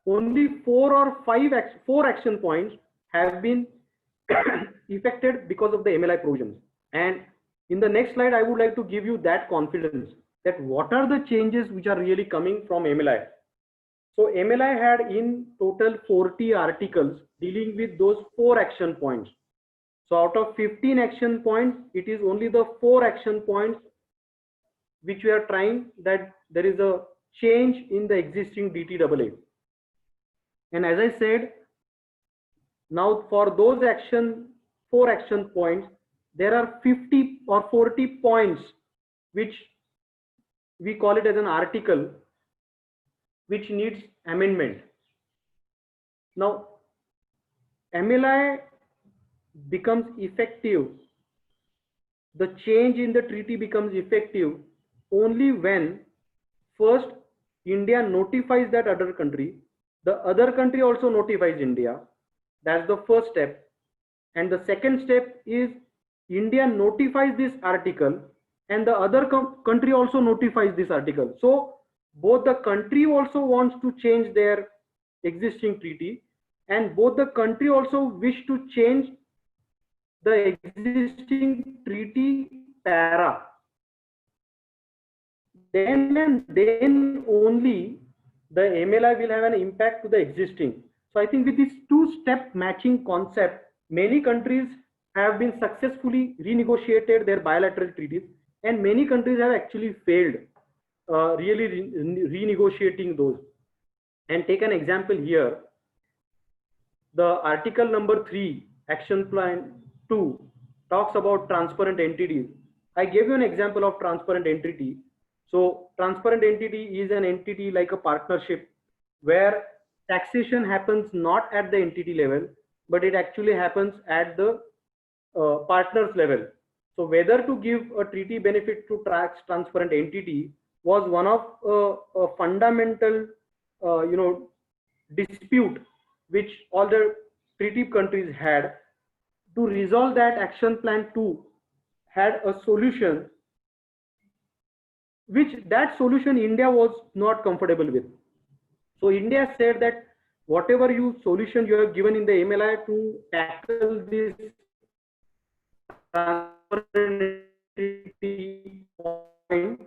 only 4 action points have been affected because of the MLI provisions. And in the next slide, I would like to give you that confidence that what are the changes which are really coming from MLI. So MLI had in total 40 articles dealing with those 4 action points. So out of 15 action points, it is only the 4 action points which we are trying that there is a change in the existing DTAA. And as I said, now for those 4 action points, there are 50 or 40 points which we call it as an article which needs amendment. Now, MLI becomes effective, the change in the treaty becomes effective only when first India notifies that other country, the other country also notifies India. That's the first step. And the second step is India notifies this article and the other country also notifies this article. So both the country also wants to change their existing treaty and both the country also wish to change the existing treaty para. Then and then only the MLI will have an impact to the existing. So I think with this two-step matching concept, many countries have been successfully renegotiated their bilateral treaties and many countries have actually failed really renegotiating those. And take an example here. The article number 3, action plan 2 talks about transparent entities. I gave you an example of transparent entity. So transparent entity is an entity like a partnership where taxation happens not at the entity level, but it actually happens at the partners level. So whether to give a treaty benefit to transparent entity was one of a fundamental dispute which all the treaty countries had. To resolve that, action plan 2 had a solution, which that solution India was not comfortable with. So India said that whatever solution you have given in the MLI to tackle this point,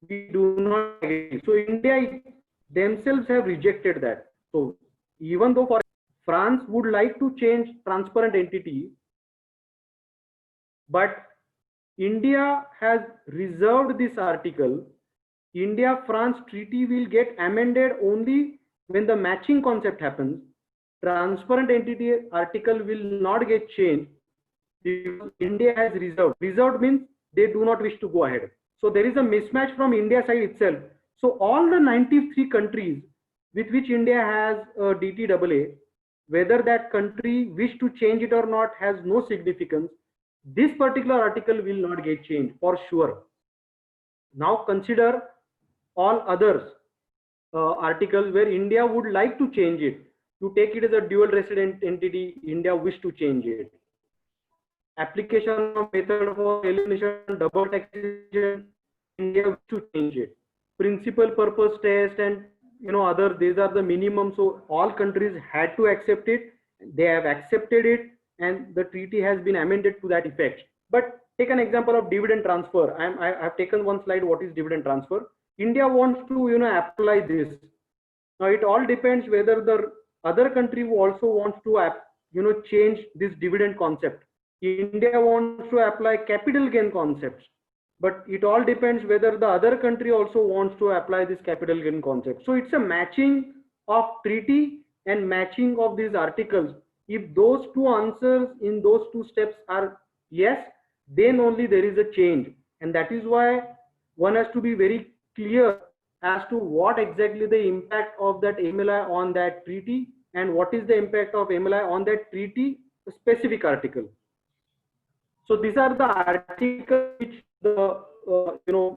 we do not agree. So India themselves have rejected that. So even though for France would like to change transparent entity, but India has reserved this article. India-France treaty will get amended only when the matching concept happens. Transparent entity article will not get changed because India has reserved. Reserved means they do not wish to go ahead. So there is a mismatch from India side itself. So all the 93 countries with which India has a DTAA, whether that country wish to change it or not has no significance. This particular article will not get changed for sure. Now consider all others articles where India would like to change it. To take it as a dual resident entity, India wish to change it. Application of method for elimination, double taxation, India wish to change it. Principal purpose test and other, these are the minimum. So all countries had to accept it. They have accepted it. And the treaty has been amended to that effect. But take an example of dividend transfer. I have taken one slide. What is dividend transfer? India wants to apply this. Now it all depends whether the other country also wants to change this dividend concept. India wants to apply capital gain concepts, but it all depends whether the other country also wants to apply this capital gain concept. So it's a matching of treaty and matching of these articles. If those two answers in those two steps are yes, then only there is a change. And that is why one has to be very clear as to what exactly the impact of that MLI on that treaty and what is the impact of MLI on that treaty specific article. So these are the articles which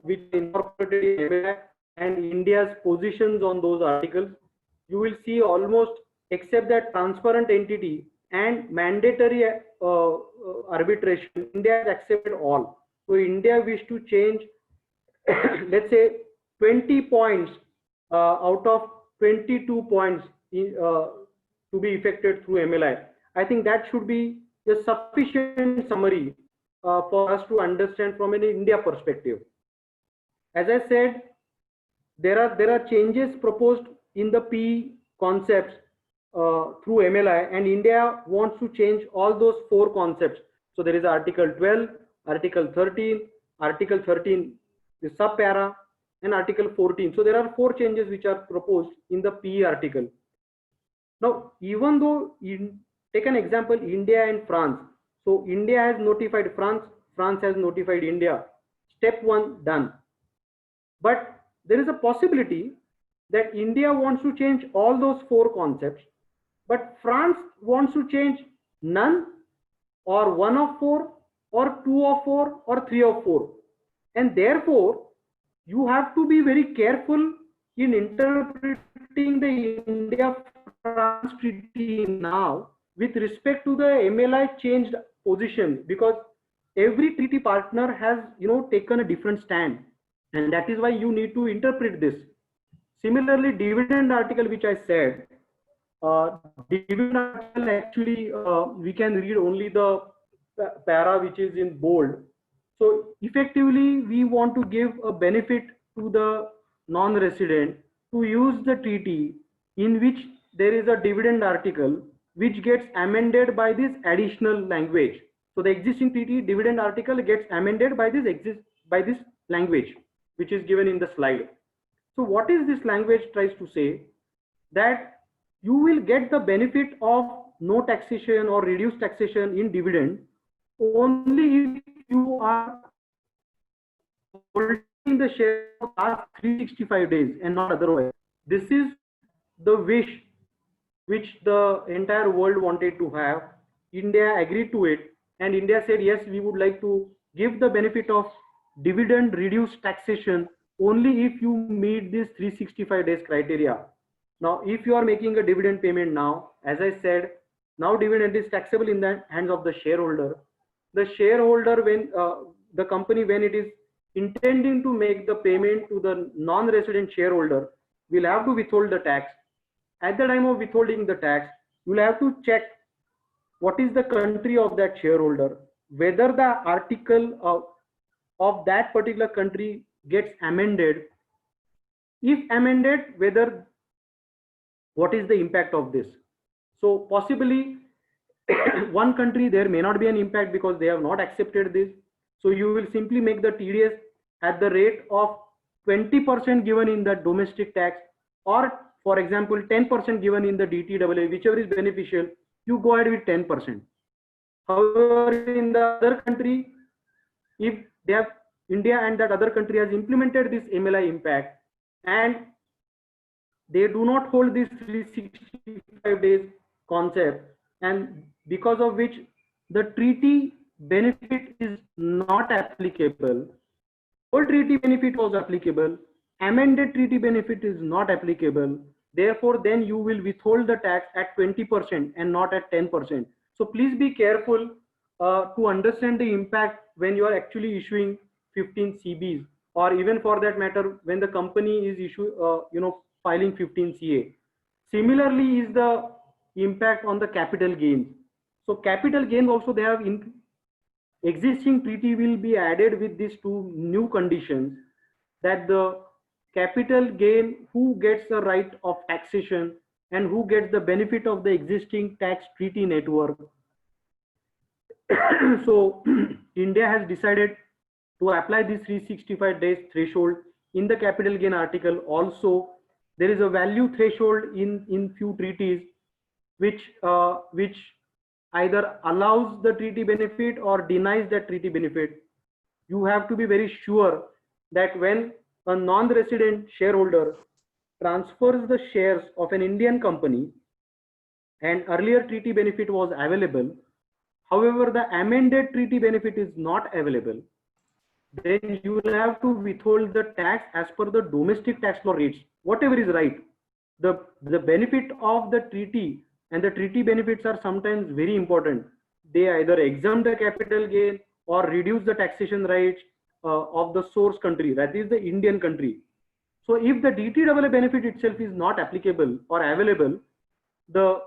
which incorporated MLI and India's positions on those articles. You will see almost, except that transparent entity and mandatory arbitration, India has accepted all. So India wished to change, let's say 20 points out of 22 points to be effected through MLI. I think that should be a sufficient summary for us to understand from an India perspective. As I said, there are changes proposed in the P concepts through MLI, and India wants to change all those four concepts. So there is Article 12, Article 13, Article 13 the subpara, and Article 14. So there are four changes which are proposed in the P article. Now, even though take an example, India and France. So India has notified France, France has notified India. Step one done. But there is a possibility that India wants to change all those four concepts, but France wants to change none, or one of four, or two of four, or three of four. And therefore, you have to be very careful in interpreting the India-France treaty now with respect to the MLI changed position, because every treaty partner has taken a different stand, and that is why you need to interpret this. Similarly, dividend article, which I said, dividend article actually we can read only the para which is in bold. So effectively, we want to give a benefit to the non-resident to use the treaty in which there is a dividend article which gets amended by this additional language. So the existing treaty dividend article gets amended by this language which is given in the slide. So what is this language tries to say? That you will get the benefit of no taxation or reduced taxation in dividend only if you are holding the share for last 365 days and not otherwise. This is the wish which the entire world wanted to have. India agreed to it, and India said, yes, we would like to give the benefit of dividend reduced taxation only if you meet this 365 days criteria. Now, if you are making a dividend payment now, as I said, now dividend is taxable in the hands of the shareholder. The shareholder, when the company, when it is intending to make the payment to the non-resident shareholder, will have to withhold the tax. At the time of withholding the tax, you will have to check what is the country of that shareholder, whether the article of that particular country gets amended. If amended, whether what is the impact of this. So possibly one country there may not be an impact because they have not accepted this. So you will simply make the TDS at the rate of 20% given in the domestic tax, or for example 10% given in the DTAA, whichever is beneficial, you go ahead with 10%. However, in the other country, if they have India and that other country has implemented this MLI impact and they do not hold this 365 days concept, and because of which the treaty benefit is not applicable, old treaty benefit was applicable, amended treaty benefit is not applicable, therefore then you will withhold the tax at 20% and not at 10%. So please be careful to understand the impact when you are actually issuing 15 CBs, or even for that matter when the company is filing 15 CA. Similarly is the impact on the capital gains. So capital gains also, they have existing treaty will be added with these two new conditions, that the capital gain who gets the right of taxation and who gets the benefit of the existing tax treaty network. So India has decided to apply this 365 days threshold in the capital gain article. Also, there is a value threshold in few treaties which either allows the treaty benefit or denies that treaty benefit. You have to be very sure that when a non-resident shareholder transfers the shares of an Indian company and earlier treaty benefit was available, however the amended treaty benefit is not available, then you will have to withhold the tax as per the domestic tax law rates, whatever is right. The benefit of the treaty and the treaty benefits are sometimes very important. They either exempt the capital gain or reduce the taxation rights of the source country, that is the Indian country. So if the DTAA benefit itself is not applicable or available, the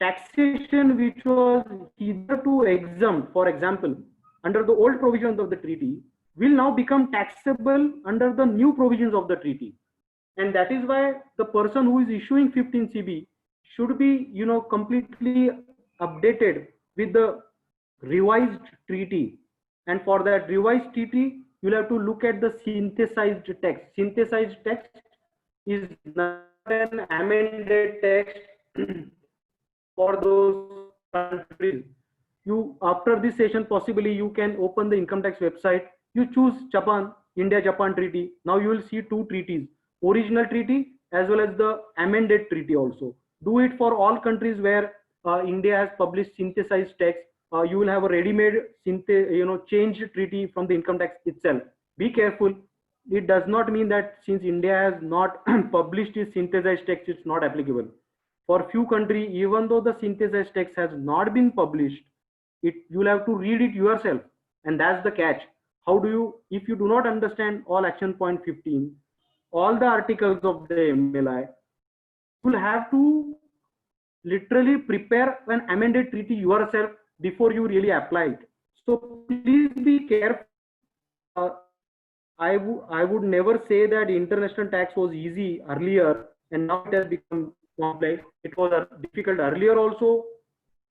taxation which was hitherto exempt, for example, under the old provisions of the treaty, will now become taxable under the new provisions of the treaty. And that is why the person who is issuing 15 CB should be, completely updated with the revised treaty. And for that revised treaty, you'll have to look at the synthesized text. Synthesized text is not an amended text for those countries. You, after this session, possibly you can open the income tax website. You choose Japan, India-Japan treaty. Now you will see two treaties, original treaty as well as the amended treaty also. Do it for all countries where India has published synthesized text. You will have a ready-made changed treaty from the income tax itself. Be careful. It does not mean that since India has not published its synthesized text, it's not applicable. For few countries, even though the synthesized text has not been published, you'll have to read it yourself, and that's the catch. How do you, if you do not understand all action point 15, all the articles of the MLI, you'll have to literally prepare an amended treaty yourself before you really apply it. So please be careful. I would never say that international tax was easy earlier and now it has become complex. It was difficult earlier also,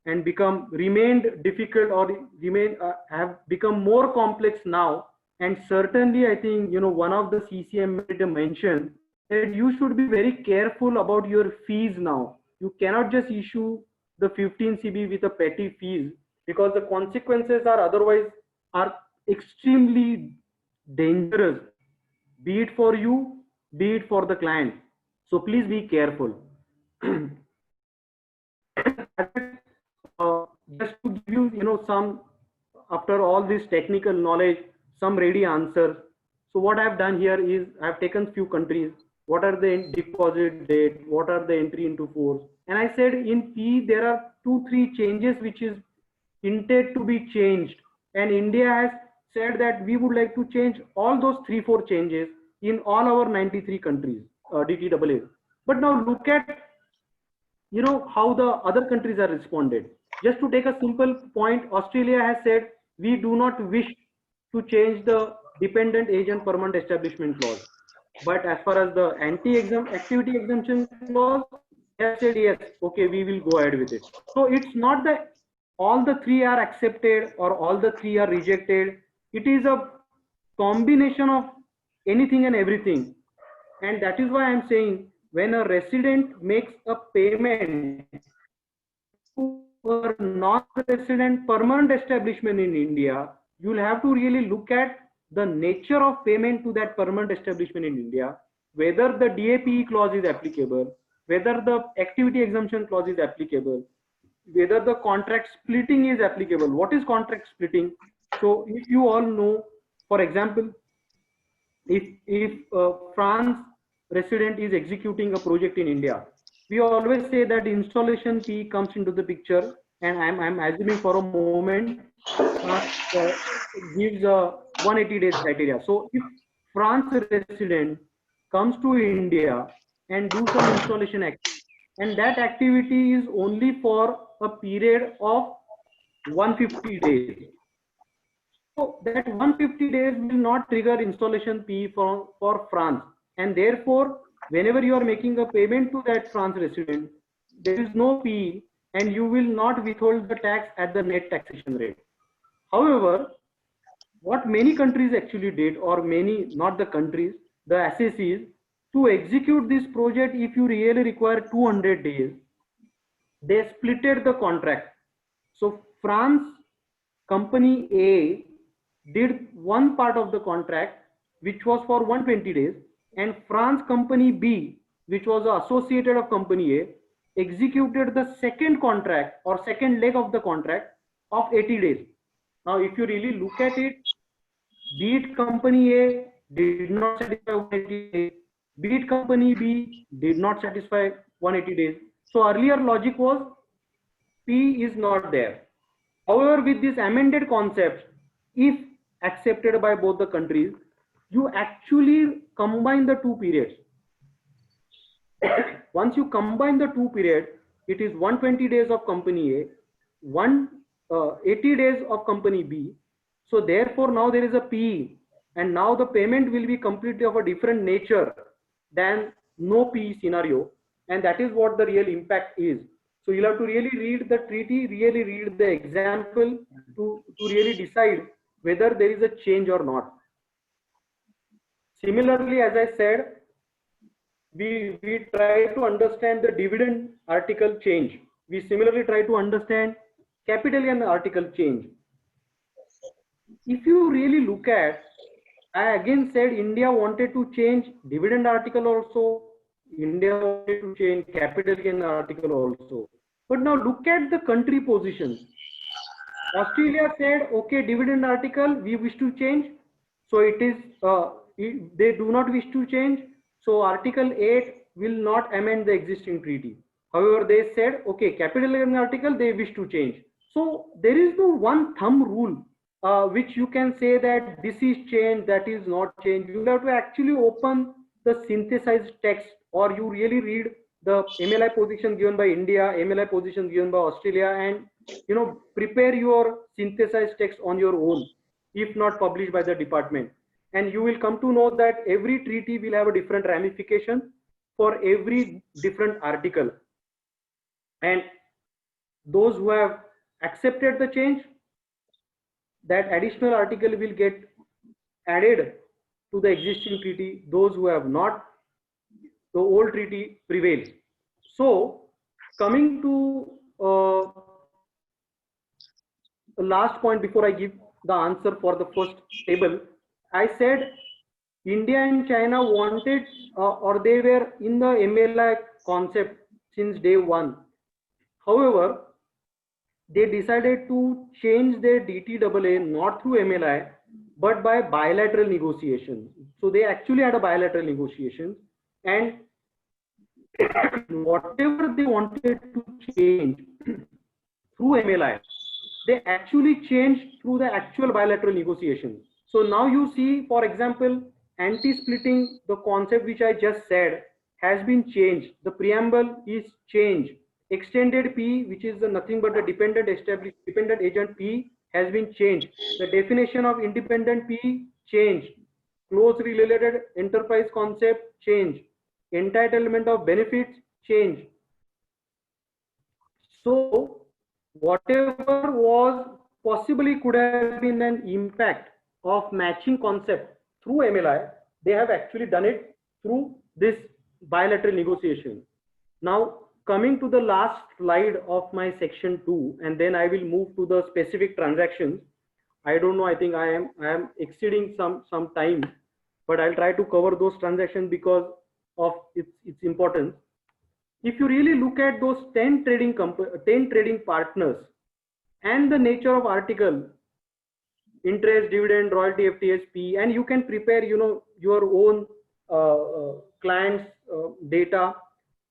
and remained difficult, or have become more complex now. And certainly I think one of the CCM made a mention that you should be very careful about your fees now. You cannot just issue the 15 CB with a petty fees, because the consequences are extremely dangerous, be it for you, be it for the client. So please be careful. Just to give you, some, after all this technical knowledge, some ready answers. So what I've done here is I've taken few countries. What are the deposit date? What are the entry into force? And I said in P there are 2-3 changes which is intended to be changed. And India has said that we would like to change all those 3-4 changes in all our 93 countries, DTAA. But now look at how the other countries are responded. Just to take a simple point, Australia has said we do not wish to change the dependent agent permanent establishment clause. But as far as the activity exemption clause, they have said yes, okay, we will go ahead with it. So it's not that all the 3 are accepted or all the 3 are rejected. It is a combination of anything and everything. And that is why I'm saying, when a resident makes a payment to a non-resident permanent establishment in India, you'll have to really look at the nature of payment to that permanent establishment in India, whether the DAPE clause is applicable, whether the activity exemption clause is applicable, whether the contract splitting is applicable. What is contract splitting? So if you all know, for example, if France resident is executing a project in India, we always say that installation fee comes into the picture, and I'm assuming for a moment gives a 180 days criteria. So if France resident comes to India and do some installation activity, and that activity is only for a period of 150 days. So that 150 days will not trigger installation fee for France. And therefore, whenever you are making a payment to that France resident, there is no fee and you will not withhold the tax at the net taxation rate. However, what many countries actually did, or many, not the countries, the assessees, to execute this project, if you really require 200 days, they splitted the contract. So France company A did one part of the contract, which was for 120 days, and France company B, which was associated of company A, executed the second contract or second leg of the contract of 80 days. Now, if you really look at it, be it company A did not satisfy 180 days, be it company B did not satisfy 180 days. So earlier logic was P is not there. However, with this amended concept, if accepted by both the countries, you actually combine the 2 periods. Once you combine the 2 periods, it is 120 days of company A, 80 days of company B. So therefore now there is a PE, and now the payment will be completely of a different nature than no PE scenario, and that is what the real impact is. So you'll have to really read the treaty, really read the example to really decide whether there is a change or not. Similarly, as I said, we try to understand the dividend article change. We similarly try to understand capital gain article change. If you really look at, I again said India wanted to change dividend article also, India wanted to change capital gain article also. But now look at the country positions. Australia said, okay, dividend article we wish to change. So it is, they do not wish to change. So Article 8 will not amend the existing treaty. However, they said, okay, capital gain article they wish to change. So there is no one thumb rule which you can say that this is change, that is not change. You have to actually open the synthesized text, or you really read the MLI position given by India, MLI position given by Australia, and prepare your synthesized text on your own, if not published by the department. And you will come to know that every treaty will have a different ramification for every different article. And those who have accepted the change, that additional article will get added to the existing treaty. Those who have not, the old treaty prevails. So coming to the last point before I give the answer for the first table, I said India and China wanted or they were in the MLI concept since day one. However, they decided to change their DTAA not through MLI but by bilateral negotiation. So they actually had a bilateral negotiation, and whatever they wanted to change through MLI, they actually changed through the actual bilateral negotiation. So now you see, for example, anti-splitting, the concept which I just said has been changed. The preamble is changed. Extended P, which is nothing but the dependent agent P, has been changed. The definition of independent P changed. Closely related enterprise concept changed. Entitlement of benefits changed. So whatever was possibly could have been an impact of matching concept through MLI, they have actually done it through this bilateral negotiation. Now coming to the last slide of my section 2, and then I will move to the specific transactions. I don't know, I think I am exceeding some time, but I'll try to cover those transactions because of its importance. If you really look at those 10 trading partners and the nature of article, interest, dividend, royalty, FTSP, and you can prepare your own client's data,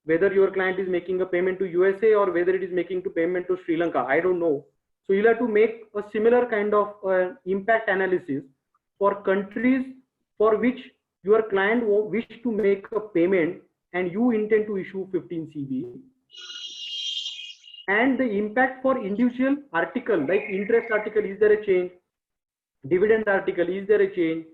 whether your client is making a payment to USA or whether it is making a payment to Sri Lanka, I don't know. So you'll have to make a similar kind of impact analysis for countries for which your client wish to make a payment and you intend to issue 15 CB, and the impact for individual article, like interest article, is there a change? Dividend article, is there a change?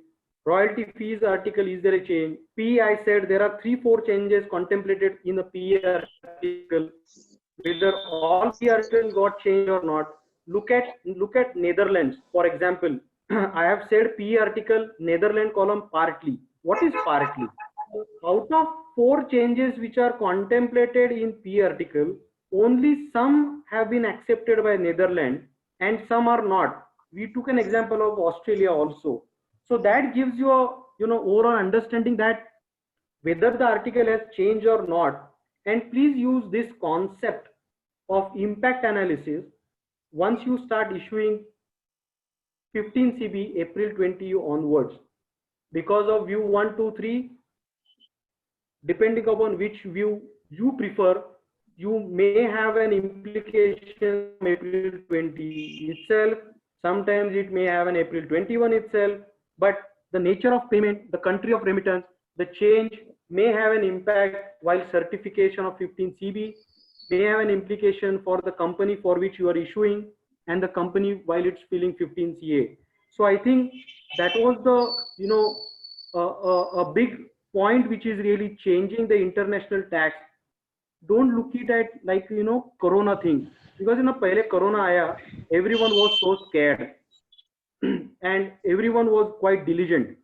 Royalty fees article, is there a change? P, I said there are 3-4 changes contemplated in the P article. Whether all P articles got changed or not. Look at Netherlands, for example. I have said P article, Netherlands column partly. What is partly? Out of 4 changes which are contemplated in P article, only some have been accepted by Netherlands and some are not. We took an example of Australia also. So that gives you a overall understanding that whether the article has changed or not. And please use this concept of impact analysis once you start issuing 15 CB April 20 onwards. Because of view 1, 2, 3, depending upon which view you prefer, you may have an implication April 20 itself. Sometimes it may have an April 21 itself, but the nature of payment, the country of remittance, the change may have an impact while certification of 15 CB. may have an implication for the company for which you are issuing and the company while it's filling 15 CA. So I think that was the, a big point which is really changing the international tax. Don't look it at like, Corona thing, because pehle Corona aaya, everyone was so scared and everyone was quite diligent.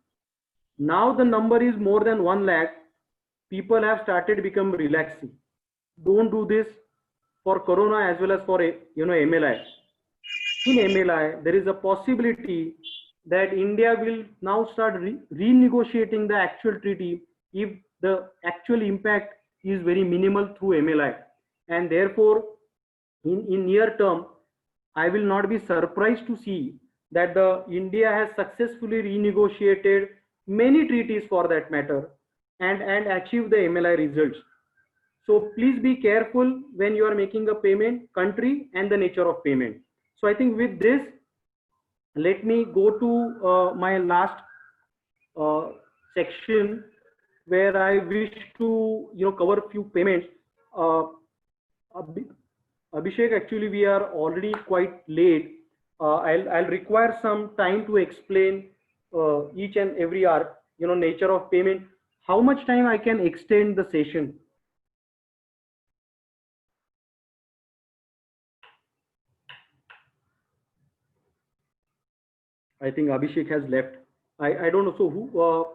Now the number is more than 1 lakh. People have started become relaxing. Don't do this for Corona as well as for MLI. In MLI, there is a possibility that India will now start renegotiating the actual treaty if the actual impact is very minimal through MLI. And therefore, in near term, I will not be surprised to see that the India has successfully renegotiated many treaties for that matter and achieved the MLI results. So please be careful when you are making a payment, country and the nature of payment. So I think with this, let me go to my last section where I wish to cover a few payments. Abhishek, actually we are already quite late. I'll require some time to explain each and every nature of payment. How much time I can extend the session? I think Abhishek has left. I don't know. So who?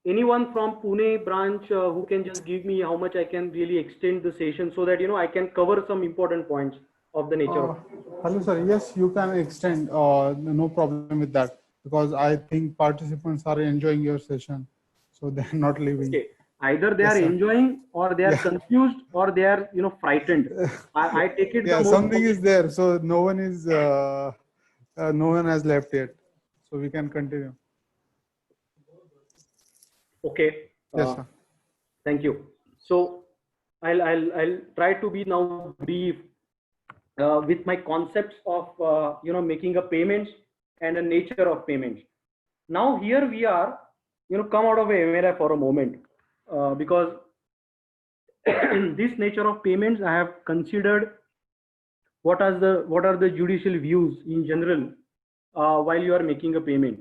Anyone from Pune branch who can just give me how much I can really extend the session so that I can cover some important points of the nature of. Hello, sir. Yes, you can extend. No problem with that, because I think participants are enjoying your session, so they're not leaving. Okay. Either they are enjoying or they are confused or they are frightened. I take it. Yeah, something is there, so no one is. No one has left yet, so we can continue. Okay. Yes, sir. Thank you. So I'll try to be now brief with my concepts of making a payments and the nature of payments. Now here we are, come out of a MLI for a moment because this nature of payments I have considered what are the judicial views in general while you are making a payment.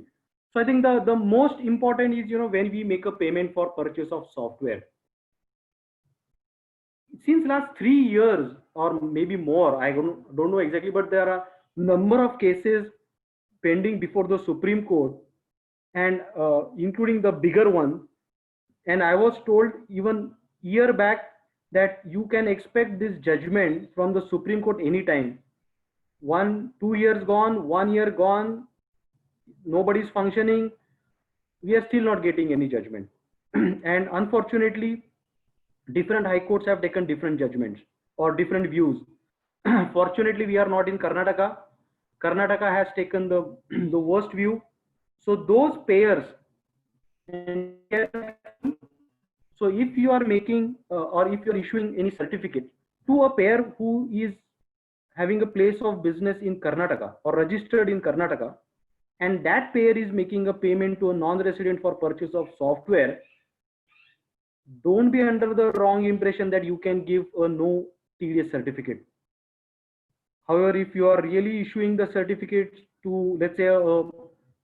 So I think the most important is when we make a payment for purchase of software. Since last 3 years or maybe more, I don't know exactly, but there are number of cases pending before the Supreme Court and including the bigger one. And I was told even year back that you can expect this judgment from the Supreme Court anytime. 2 years gone, 1 year gone, nobody's functioning. We are still not getting any judgment. And unfortunately, different high courts have taken different judgments or different views. Fortunately, we are not in Karnataka. Karnataka has taken the worst view. So those payers, so if you are making or if you are issuing any certificate to a payer who is having a place of business in Karnataka or registered in Karnataka, and that payer is making a payment to a non-resident for purchase of software, don't be under the wrong impression that you can give a no TDS certificate. However, if you are really issuing the certificate to, let's say, a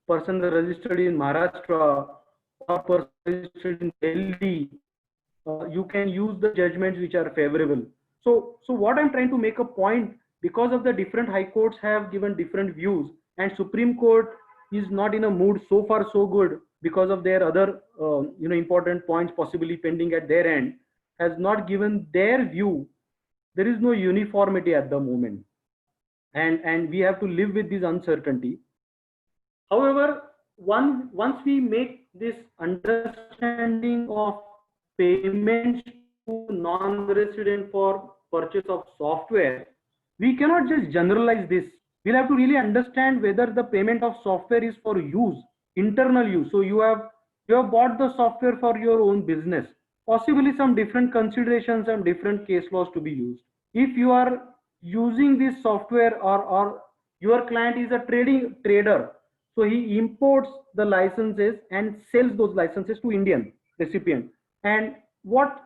person registered in Maharashtra or person registered in Delhi, you can use the judgments which are favorable. So what I'm trying to make a point, because of the different high courts have given different views, and Supreme Court is not in a mood so far so good because of their other important points possibly pending at their end, has not given their view. There is no uniformity at the moment, and we have to live with this uncertainty. However, once we make this understanding of payments to non-resident for purchase of software, we cannot just generalize this. We'll have to really understand whether the payment of software is for use, internal use. So you have bought the software for your own business, possibly some different considerations and different case laws to be used. If you are using this software or your client is a trader, so he imports the licenses and sells those licenses to Indian recipient. And what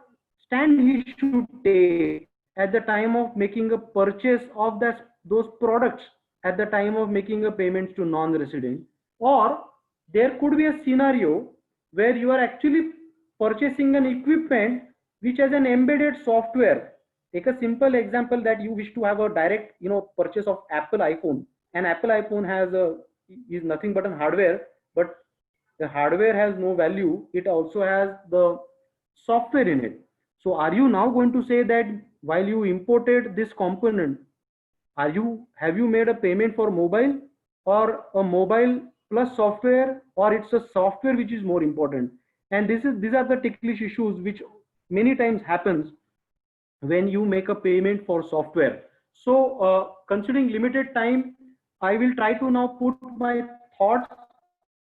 stand he should take at the time of making a purchase of those products, at the time of making a payments to non-resident? Or there could be a scenario where you are actually purchasing an equipment which has an embedded software. Take a simple example that you wish to have a direct, purchase of Apple iPhone. And Apple iPhone is nothing but a hardware, but the hardware has no value. It also has the software in it. So are you now going to say that while you imported this component, have you made a payment for mobile, or a mobile plus software, or it's a software which is more important? And these are the ticklish issues which many times happens when you make a payment for software. So considering limited time, I will try to now put my thoughts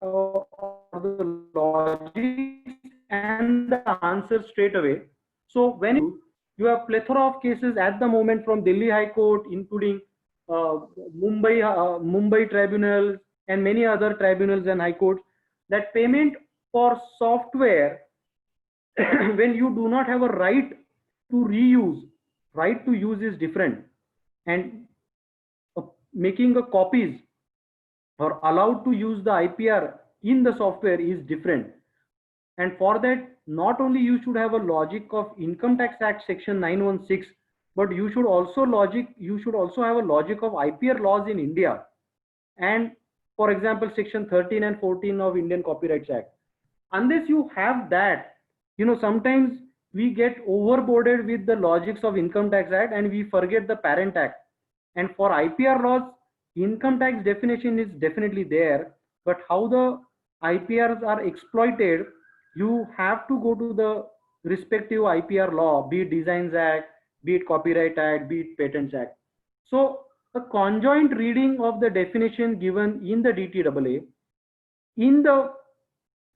or the logic and the answer straight away. So when you have plethora of cases at the moment from Delhi High Court, including Mumbai tribunals and many other tribunals and high courts, that payment for software when you do not have a right to reuse, right to use is different, and making a copies or allowed to use the IPR in the software is different. And for that, not only you should have a logic of Income Tax Act section 916, but you should also have a logic of IPR laws in India, and for example section 13 and 14 of Indian Copyright Act. Unless you have that, sometimes we get overboarded with the logics of Income Tax Act and we forget the Parent Act. And for IPR laws, income tax definition is definitely there, but how the IPRs are exploited, you have to go to the respective IPR law, be it Designs Act, be it Copyright Act, be it Patents Act. So a conjoint reading of the definition given in the DTAA, in the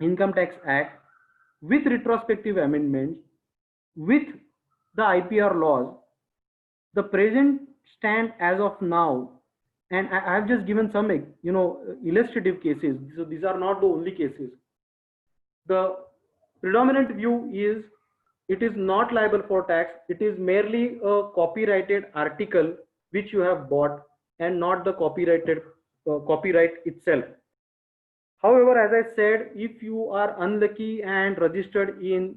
Income Tax Act, with retrospective amendments, with the IPR laws, the present stand as of now, and I have just given some illustrative cases, so these are not the only cases. The predominant view is it is not liable for tax, it is merely a copyrighted article which you have bought and not the copyright itself. However, as I said, if you are unlucky and registered in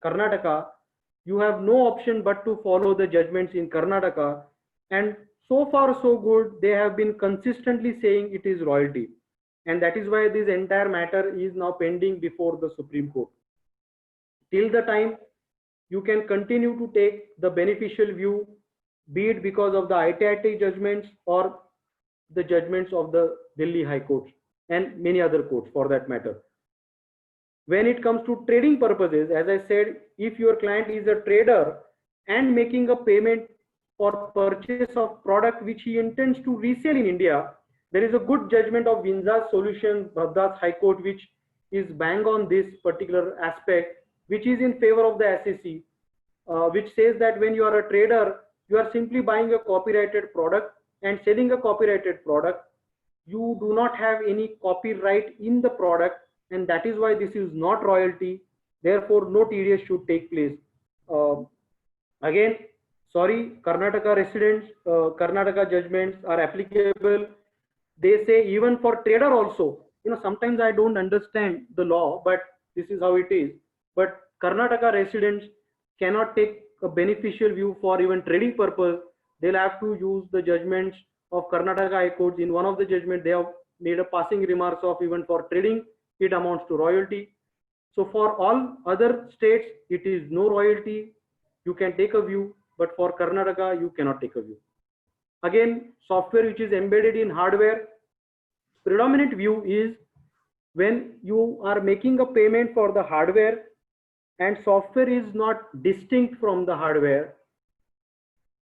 Karnataka, you have no option but to follow the judgments in Karnataka, and so far so good, they have been consistently saying it is royalty, and that is why this entire matter is now pending before the Supreme Court. Till the time, you can continue to take the beneficial view, be it because of the ITIT judgments or the judgments of the Delhi High Court and many other courts for that matter. When it comes to trading purposes, as I said, if your client is a trader and making a payment for purchase of product which he intends to resell in India, there is a good judgment of Vinza Solutions, Bhadas High Court, which is bang on this particular aspect, which is in favor of the SEC, which says that when you are a trader, you are simply buying a copyrighted product and selling a copyrighted product. You do not have any copyright in the product, and that is why this is not royalty. Therefore, no TDS should take place. Again, sorry, Karnataka residents, Karnataka judgments are applicable. They say even for trader also, sometimes I don't understand the law, but this is how it is. But Karnataka residents cannot take a beneficial view for even trading purpose. They'll have to use the judgments of Karnataka High Court. In one of the judgments, they have made a passing remarks of even for trading, it amounts to royalty. So for all other states, it is no royalty. You can take a view, but for Karnataka, you cannot take a view. Again, software which is embedded in hardware, predominant view is when you are making a payment for the hardware and software is not distinct from the hardware,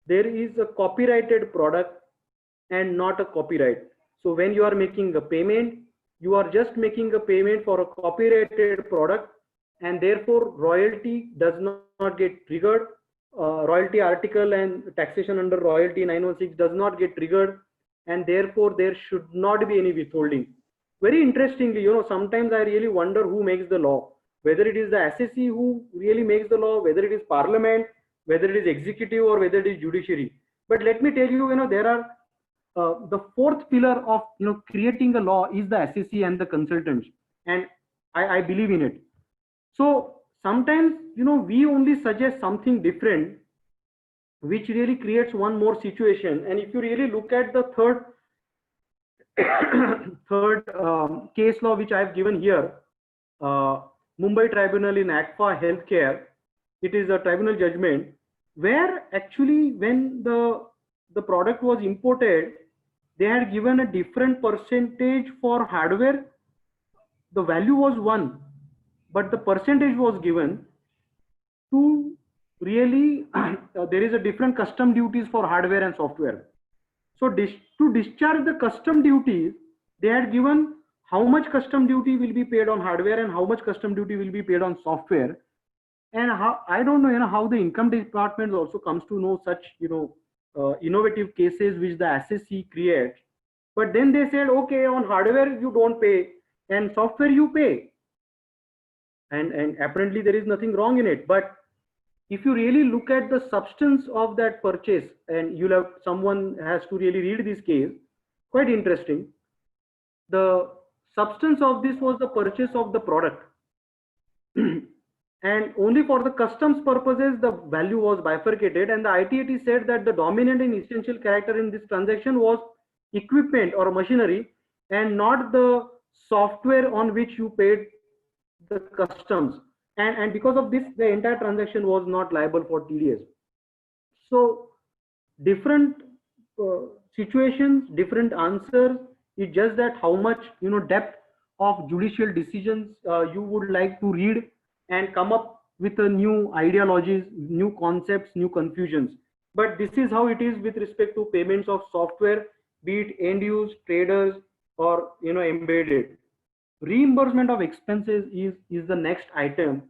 there is a copyrighted product and not a copyright. So when you are making a payment, you are just making a payment for a copyrighted product, and therefore royalty does not get triggered. Royalty article and taxation under royalty 916 does not get triggered, and therefore there should not be any withholding. Very interestingly, sometimes I really wonder who makes the law. whether it is the SSC who really makes the law, whether it is parliament, whether it is executive, or whether it is judiciary. But let me tell you, there are the fourth pillar of creating a law is the SSC and the consultants, and I believe in it. So sometimes we only suggest something different, which really creates one more situation. And if you really look at the third case law which I have given here, Mumbai Tribunal in ACFA Healthcare, it is a tribunal judgment where actually when the product was imported, they had given a different percentage for hardware. The value was 1, but the percentage was given to really there is a different custom duties for hardware and software. So to discharge the custom duties, they had given how much custom duty will be paid on hardware and how much custom duty will be paid on software. And how, I don't know, how the income department also comes to know such, innovative cases which the SSC creates. But then they said, okay, on hardware you don't pay and software you pay. And apparently there is nothing wrong in it. But if you really look at the substance of that purchase, and someone has to really read this case, quite interesting. The substance of this was the purchase of the product. And only for the customs purposes, the value was bifurcated, and the ITAT said that the dominant and essential character in this transaction was equipment or machinery and not the software on which you paid the customs. And because of this, the entire transaction was not liable for TDS. So different situations, different answers. It's just that how much depth of judicial decisions you would like to read and come up with a new ideologies, new concepts, new confusions. But this is how it is with respect to payments of software, be it end use, traders, or embedded. Reimbursement of expenses is the next item,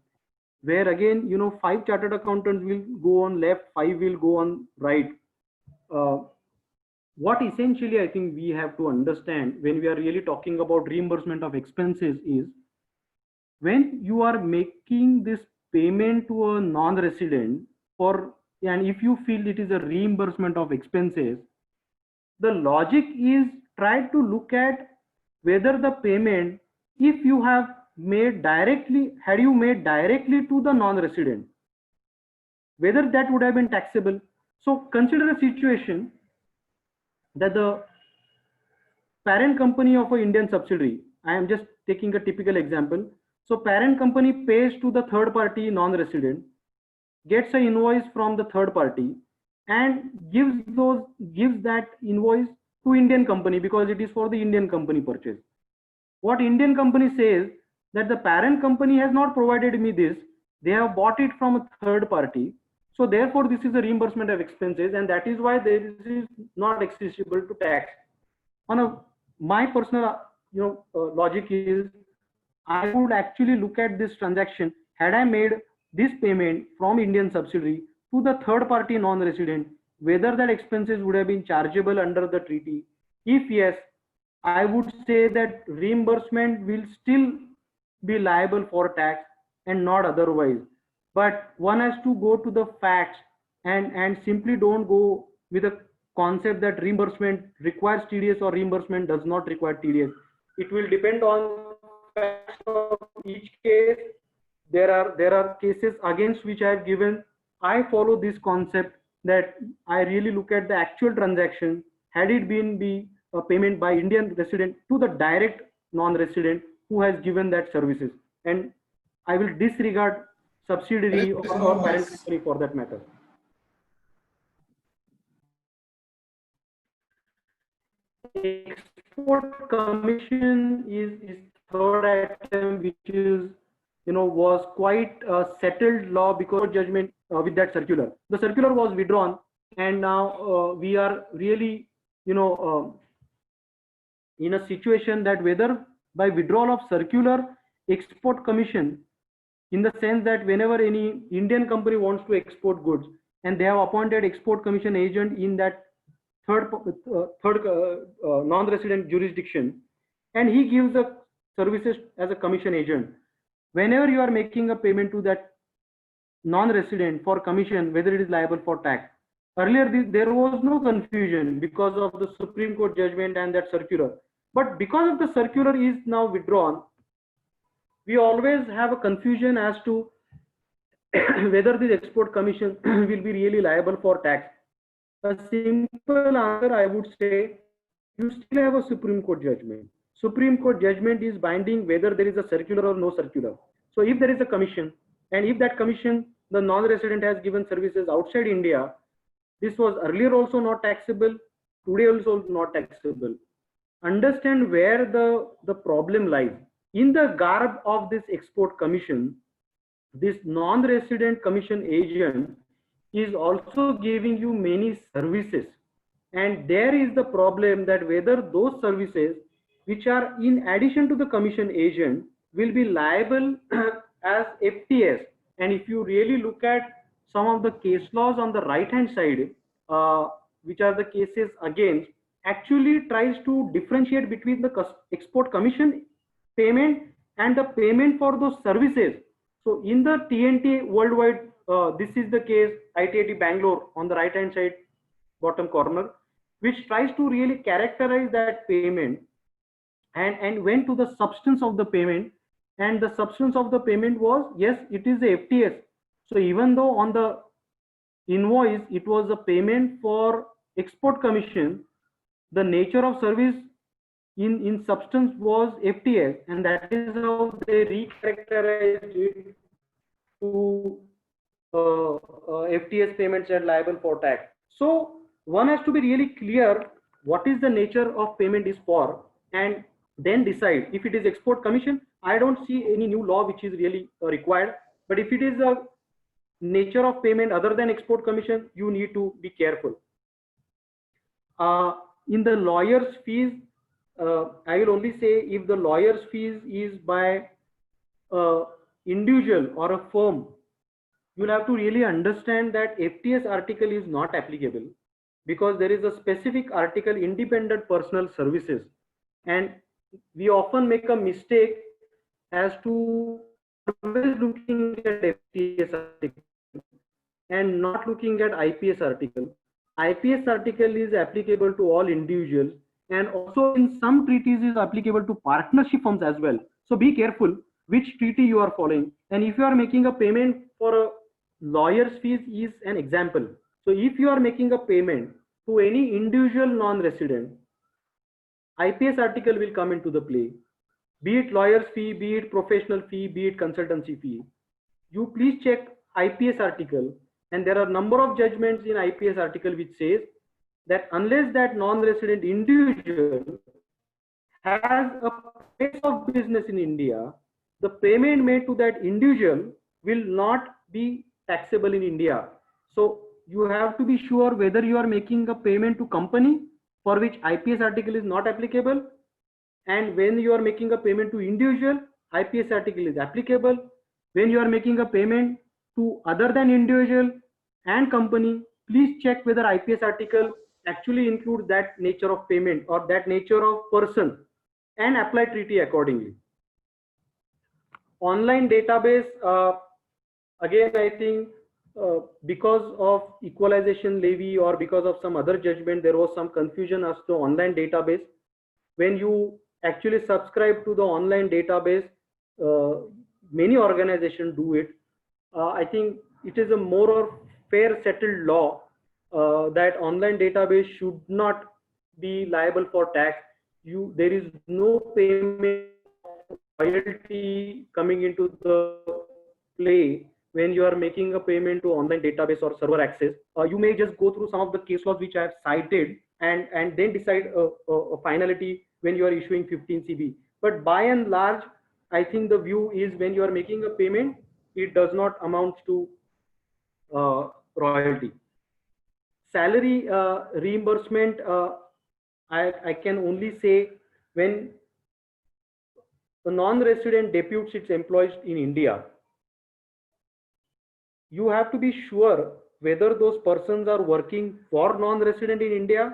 where again 5 chartered accountants will go on left, 5 will go on right. What essentially I think we have to understand when we are really talking about reimbursement of expenses is, when you are making this payment to a non-resident and if you feel it is a reimbursement of expenses, the logic is try to look at whether the payment, if you have made directly, had you made directly to the non-resident, whether that would have been taxable. So consider a situation that the parent company of an Indian subsidiary, I am just taking a typical example. So parent company pays to the third party non-resident, gets an invoice from the third party, and gives that invoice to Indian company because it is for the Indian company purchase. What Indian company says that the parent company has not provided me this, they have bought it from a third party. So therefore this is a reimbursement of expenses, and that is why this is not accessible to tax. My personal logic is, I would actually look at this transaction, had I made this payment from Indian subsidiary to the third party non-resident, whether that expenses would have been chargeable under the treaty. If yes, I would say that reimbursement will still be liable for tax and not otherwise. But one has to go to the facts and simply don't go with a concept that reimbursement requires TDS or reimbursement does not require TDS. It will depend on facts of each case. There are cases against which I have given. I follow this concept that I really look at the actual transaction. Had it been a payment by Indian resident to the direct non-resident who has given that services, and I will disregard subsidiary or parent company for that matter. Export commission is third item, which is was quite a settled law because judgment with that circular. The circular was withdrawn, and now we are really in a situation that whether by withdrawal of circular, export commission, in the sense that whenever any Indian company wants to export goods and they have appointed export commission agent in that third non-resident jurisdiction, and he gives the services as a commission agent. whenever you are making a payment to that non-resident for commission, whether it is liable for tax. Earlier, there was no confusion because of the Supreme Court judgment and that circular. But because of the circular is now withdrawn, we always have a confusion as to whether this export commission will be really liable for tax. A simple answer, I would say, you still have a Supreme Court judgment. Supreme Court judgment is binding whether there is a circular or no circular. So if there is a commission, and if that commission, the non-resident has given services outside India, this was earlier also not taxable, today also not taxable. Understand where the problem lies. In the garb of this export commission, this non-resident commission agent is also giving you many services. And there is the problem that whether those services which are in addition to the commission agent will be liable as FTS. And if you really look at some of the case laws on the right hand side, which are the cases against, actually tries to differentiate between the export commission payment and the payment for those services. So in the TNT worldwide, this is the case, ITIT Bangalore on the right hand side, bottom corner, which tries to really characterize that payment and went to the substance of the payment. And the substance of the payment was, yes, it is a FTS. So even though on the invoice, it was a payment for export commission, the nature of service in substance was FTS, and that is how they recharacterized it to FTS payments and liable for tax. So one has to be really clear what is the nature of payment is for, and then decide. If it is export commission, I don't see any new law which is really required. But if it is a nature of payment other than export commission, you need to be careful. In the lawyer's fees, I will only say if the lawyer's fees is by individual or a firm, you'll have to really understand that FTS article is not applicable, because there is a specific article, independent personal services, and we often make a mistake as to always looking at FTS article and not looking at IPS article. IPS article is applicable to all individuals, and also in some treaties is applicable to partnership firms as well. So be careful which treaty you are following. And if you are making a payment for a lawyer's fees is an example. So if you are making a payment to any individual non-resident, IPS article will come into the play. Be it lawyer's fee, be it professional fee, be it consultancy fee. You please check IPS article, and there are number of judgments in IPS article which says that unless that non-resident individual has a place of business in India, the payment made to that individual will not be taxable in India. So you have to be sure whether you are making a payment to company for which IPS article is not applicable, and when you are making a payment to individual, IPS article is applicable. When you are making a payment to other than individual and company, please check whether IPS article actually includes that nature of payment or that nature of person, and apply treaty accordingly. Online database, again, I think because of equalization levy or because of some other judgment, there was some confusion as to online database. When you actually subscribe to the online database, many organizations do it. I think it is a more or fair settled law that online database should not be liable for tax. There is no payment royalty coming into the play when you are making a payment to online database or server access. You may just go through some of the case laws which I have cited and then decide a finality when you are issuing 15 CB. But by and large, I think the view is when you are making a payment, it does not amount to royalty. Salary reimbursement, I can only say when the non-resident deputes its employees in India, you have to be sure whether those persons are working for non-resident in India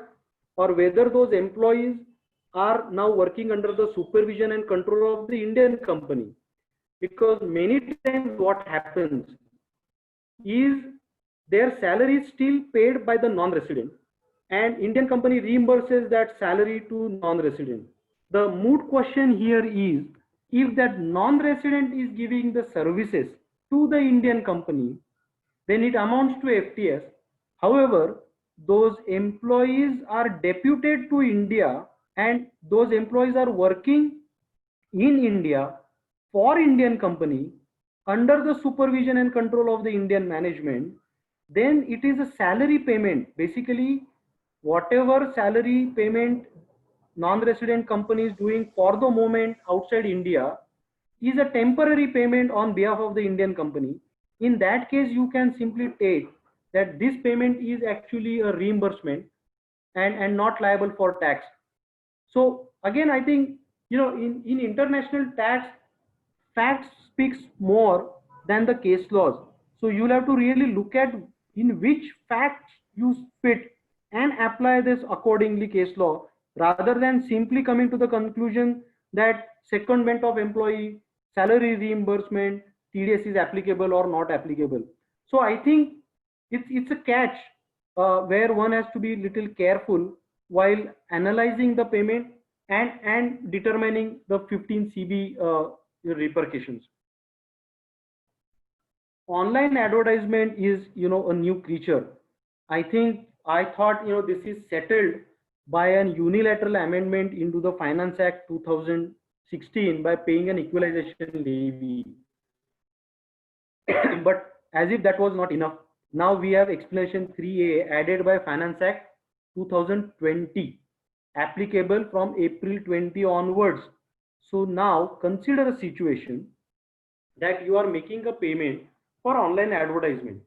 or whether those employees are now working under the supervision and control of the Indian company. because many times what happens is their salary is still paid by the non-resident and Indian company reimburses that salary to non-resident. The moot question here is if that non-resident is giving the services to the Indian company, then it amounts to FTS. However, those employees are deputed to India and those employees are working in India for Indian company under the supervision and control of the Indian management, then it is a salary payment. Basically, whatever salary payment non-resident company is doing for the moment outside India is a temporary payment on behalf of the Indian company. In that case, you can simply take that this payment is actually a reimbursement and not liable for tax. So again, I think, in international tax, facts speaks more than the case laws. So you'll have to really look at in which facts you fit and apply this accordingly case law rather than simply coming to the conclusion that secondment of employee, salary reimbursement, TDS is applicable or not applicable. So I think it's a catch where one has to be little careful while analyzing the payment and determining the 15 CB repercussions. Online advertisement is a new creature. I thought this is settled by an unilateral amendment into the Finance Act 2016 by paying an equalization levy. But as if that was not enough, now we have explanation 3A added by Finance Act 2020, applicable from April 20 onwards. So now consider a situation that you are making a payment for online advertisement.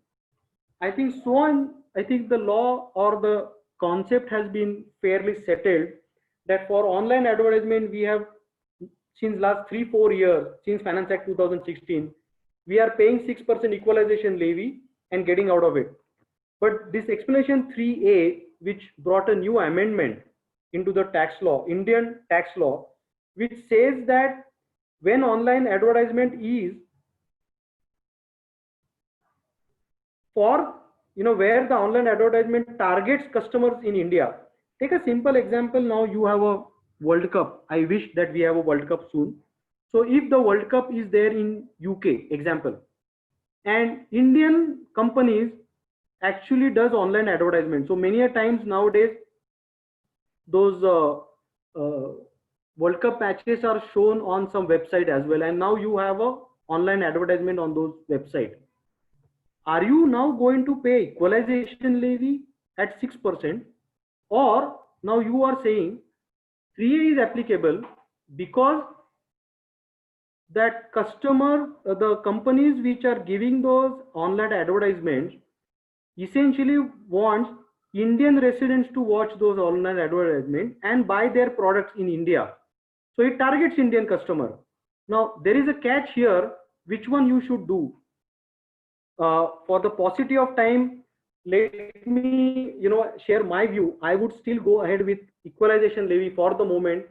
I think the law or the concept has been fairly settled that for online advertisement we have since last 3-4 years, since Finance Act 2016, we are paying 6% equalization levy and getting out of it. But this explanation 3A, which brought a new amendment into the tax law, Indian tax law, which says that when online advertisement is for where the online advertisement targets customers in India. Take a simple example. Now you have a World Cup. I wish that we have a World Cup soon. So if the World Cup is there in UK, example, and Indian companies actually does online advertisement. So many a times nowadays those World Cup matches are shown on some website as well, and now you have a online advertisement on those websites. Are you now going to pay equalization levy at 6%, or now you are saying 3A is applicable because that customer, the companies which are giving those online advertisements essentially wants Indian residents to watch those online advertisements and buy their products in India. So it targets Indian customer. Now there is a catch here. Which one you should do? For the paucity of time, let me share my view. I would still go ahead with equalization levy for the moment,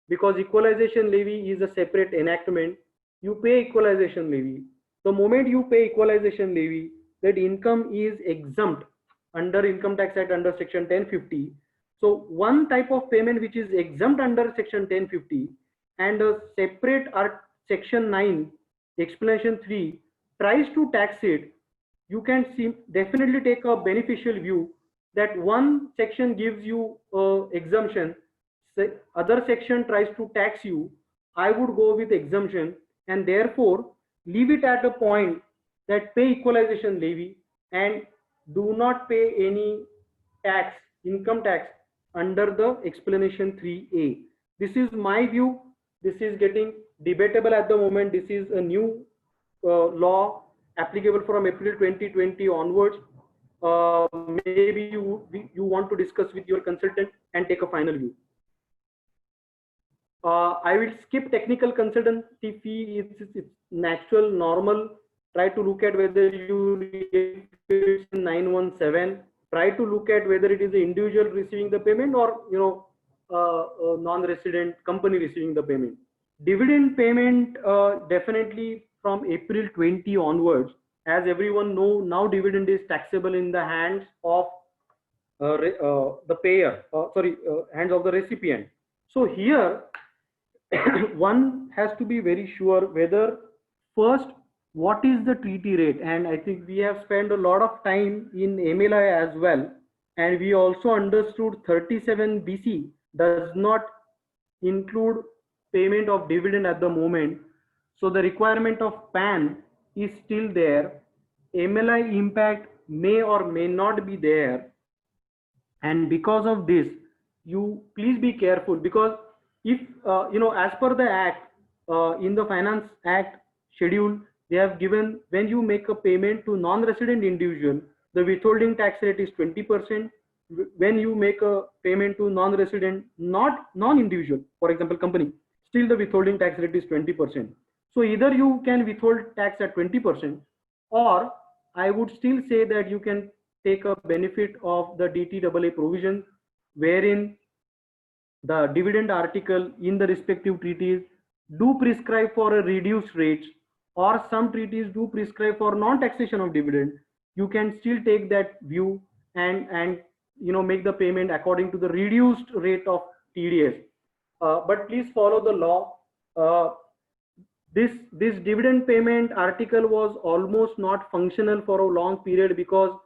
because equalization levy is a separate enactment. You pay equalization levy. The moment you pay equalization levy, that income is exempt under Income Tax Act under section 1050. So one type of payment which is exempt under section 1050 and a separate section 9 explanation 3 tries to tax it, you can definitely take a beneficial view that one section gives you exemption, other section tries to tax you. I would go with exemption and therefore leave it at a point that pay equalization levy and do not pay any tax, income tax under the explanation 3A. This is my view. This is getting debatable at the moment. This is a new law applicable from April 2020 onwards. Maybe you want to discuss with your consultant and take a final view. I will skip technical consultancy fee. It's natural, normal. Try to look at whether it's 917. Try to look at whether it is the individual receiving the payment or a non-resident company receiving the payment. Dividend payment, definitely from April 20 onwards. As everyone know, now dividend is taxable in the hands of the payer, hands of the recipient. So here, one has to be very sure whether first, what is the treaty rate? And I think we have spent a lot of time in MLI as well. And we also understood 37 BC does not include payment of dividend at the moment. So the requirement of PAN is still there. MLI impact may or may not be there. And because of this, you please be careful, because if as per the act, in the Finance Act schedule, they have given when you make a payment to non-resident individual, the withholding tax rate is 20%. When you make a payment to non-resident, not non-individual, for example company, still the withholding tax rate is 20%. So either you can withhold tax at 20%, or I would still say that you can take a benefit of the DTAA provision, wherein the dividend article in the respective treaties do prescribe for a reduced rates, or some treaties do prescribe for non-taxation of dividend. You can still take that view and make the payment according to the reduced rate of TDS. But please follow the law. Uh, this dividend payment article was almost not functional for a long period, because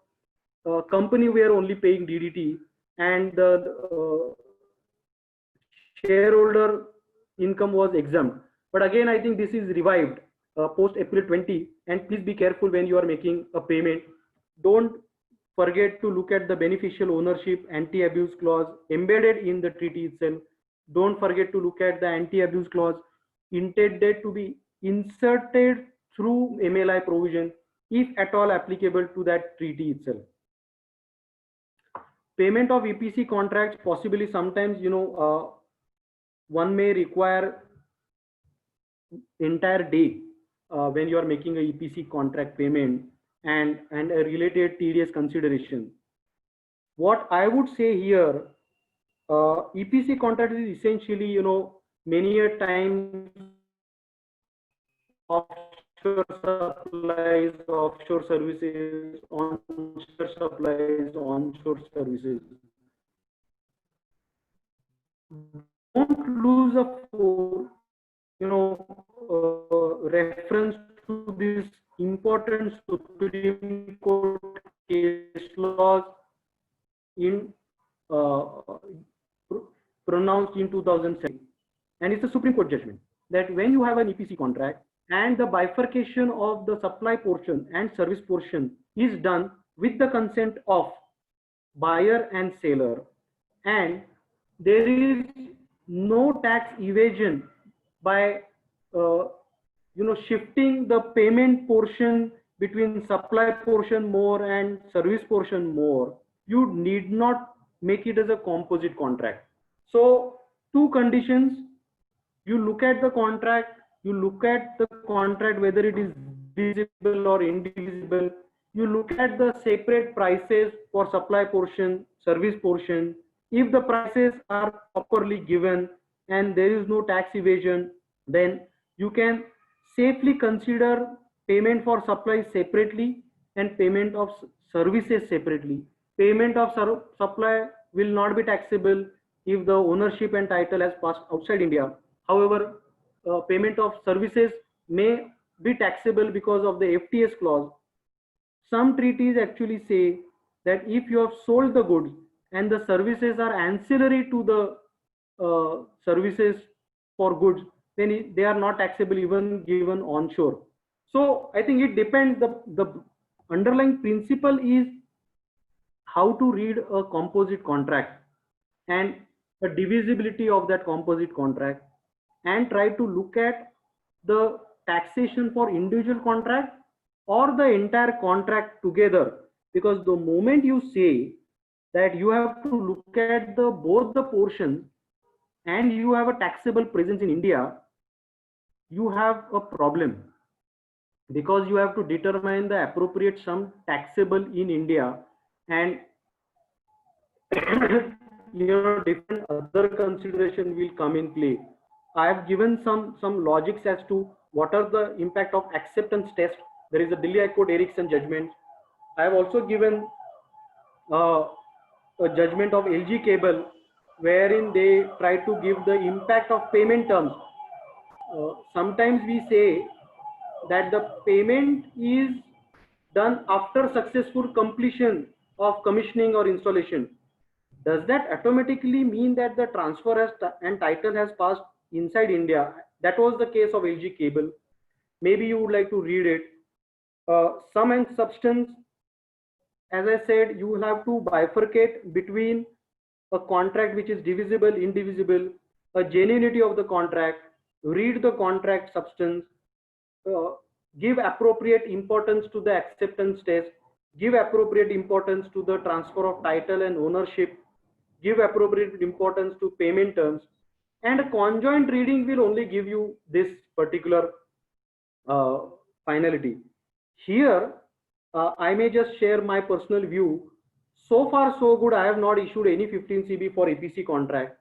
company were only paying DDT, and the shareholder income was exempt. But again, I think this is revived post April 20. And please be careful when you are making a payment. Don't forget to look at the beneficial ownership anti-abuse clause embedded in the treaty itself. Don't forget to look at the anti-abuse clause intended to be inserted through MLI provision, if at all applicable to that treaty itself. Payment of EPC contracts, possibly sometimes, one may require entire day when you are making a EPC contract payment, and a related TDS consideration. What I would say here, EPC contract is essentially, many a time offshore supplies, offshore services, onshore supplies, onshore services. Don't lose a reference to this important Supreme Court case laws in pronounced in 2007, and it's a Supreme Court judgment that when you have an EPC contract and the bifurcation of the supply portion and service portion is done with the consent of buyer and seller, and there is no tax evasion by shifting the payment portion between supply portion more and service portion more, you need not make it as a composite contract. So two conditions: you look at the contract, whether it is divisible or indivisible. You look at the separate prices for supply portion, service portion. If the prices are properly given and there is no tax evasion, then you can safely consider payment for supplies separately and payment of services separately. Payment of supply will not be taxable if the ownership and title has passed outside India. However, payment of services may be taxable because of the FTS clause. Some treaties actually say that if you have sold the goods and the services are ancillary to the services for goods, then they are not taxable even given onshore. So I think it depends. The underlying principle is how to read a composite contract and the divisibility of that composite contract, and try to look at the taxation for individual contract or the entire contract together. Because the moment you say that you have to look at the both the portions and you have a taxable presence in India, you have a problem, because you have to determine the appropriate sum taxable in India, and different other consideration will come in play. I have given some logics as to what are the impact of acceptance test. There is a Delhi High Court Erickson judgment. I have also given uh, a judgment of LG Cable, wherein they try to give the impact of payment terms. Sometimes we say that the payment is done after successful completion of commissioning or installation. Does that automatically mean that the transfer and title has passed inside India? That was the case of LG Cable. Maybe you would like to read it. Sum and substance, as I said, you will have to bifurcate between a contract which is divisible, indivisible, a genuinity of the contract, read the contract substance, uh, give appropriate importance to the acceptance test, give appropriate importance to the transfer of title and ownership, give appropriate importance to payment terms, and a conjoint reading will only give you this particular uh, finality. Here, I may just share my personal view. So far, so good. I have not issued any 15 CB for EPC contract.